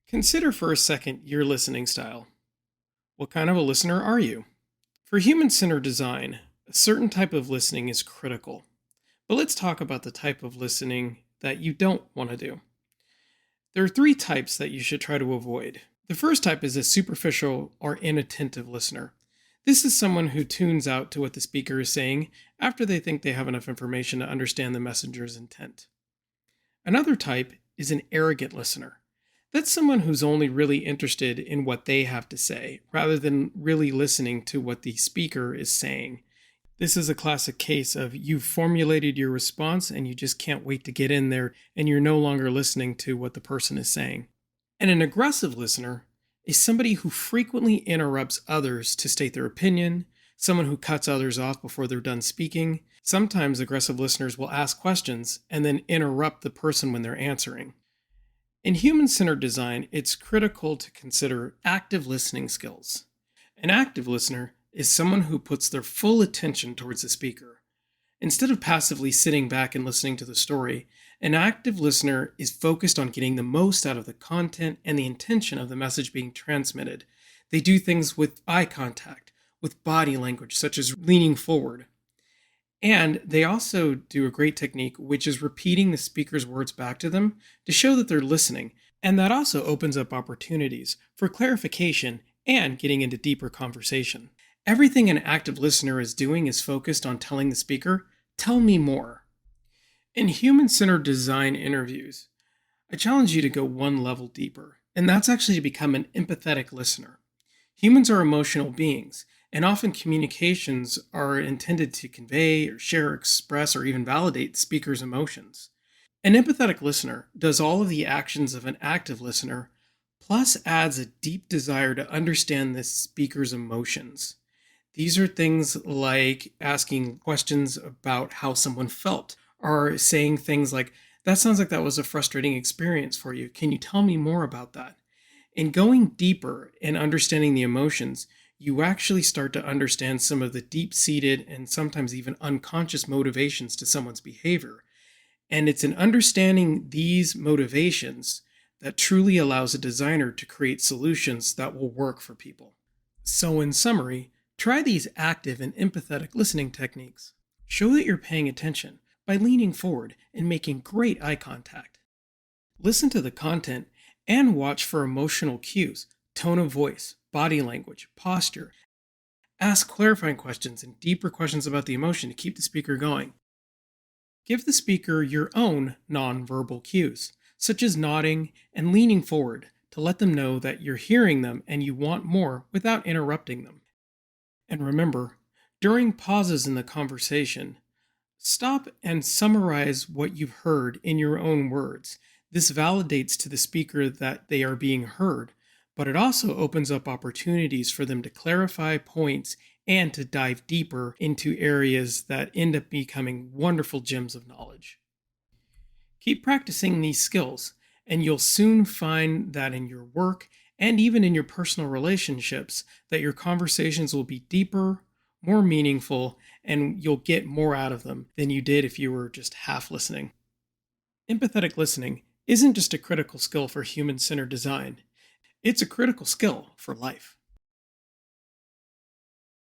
Consider for a second your listening style. What kind of a listener are you? For human centered design, a certain type of listening is critical. But let's talk about the type of listening that you don't want to do. There are three types that you should try to avoid. The first type is a superficial or inattentive listener. This is someone who tunes out to what the speaker is saying after they think they have enough information to understand the messenger's intent. Another type is an arrogant listener. That's someone who's only really interested in what they have to say, rather than really listening to what the speaker is saying. This is a classic case of you've formulated your response and you just can't wait to get in there and you're no longer listening to what the person is saying. And an aggressive listener is somebody who frequently interrupts others to state their opinion, someone who cuts others off before they're done speaking. Sometimes aggressive listeners will ask questions and then interrupt the person when they're answering. In human-centered design, it's critical to consider active listening skills. An active listener is someone who puts their full attention towards the speaker. Instead of passively sitting back and listening to the story, an active listener is focused on getting the most out of the content and the intention of the message being transmitted. They do things with eye contact, with body language, such as leaning forward. And they also do a great technique, which is repeating the speaker's words back to them to show that they're listening. And that also opens up opportunities for clarification and getting into deeper conversation. Everything an active listener is doing is focused on telling the speaker, "Tell me more." In human-centered design interviews, I challenge you to go one level deeper, and that's actually to become an empathetic listener. Humans are emotional beings, and often communications are intended to convey or share, express, or even validate the speaker's emotions. An empathetic listener does all of the actions of an active listener, plus adds a deep desire to understand the speaker's emotions. These are things like asking questions about how someone felt, or saying things like, "That sounds like that was a frustrating experience for you. Can you tell me more about that?" In going deeper and understanding the emotions, you actually start to understand some of the deep-seated and sometimes even unconscious motivations to someone's behavior. And it's in understanding these motivations that truly allows a designer to create solutions that will work for people. So in summary, try these active and empathetic listening techniques. Show that you're paying attention by leaning forward and making great eye contact. Listen to the content and watch for emotional cues, tone of voice, body language, posture. Ask clarifying questions and deeper questions about the emotion to keep the speaker going. Give the speaker your own nonverbal cues, such as nodding and leaning forward to let them know that you're hearing them and you want more without interrupting them. And remember, during pauses in the conversation, stop and summarize what you've heard in your own words. This validates to the speaker that they are being heard, but it also opens up opportunities for them to clarify points and to dive deeper into areas that end up becoming wonderful gems of knowledge. Keep practicing these skills, and you'll soon find that in your work and even in your personal relationships, that your conversations will be deeper, more meaningful, and you'll get more out of them than you did if you were just half listening. Empathetic listening isn't just a critical skill for human-centered design. It's a critical skill for life.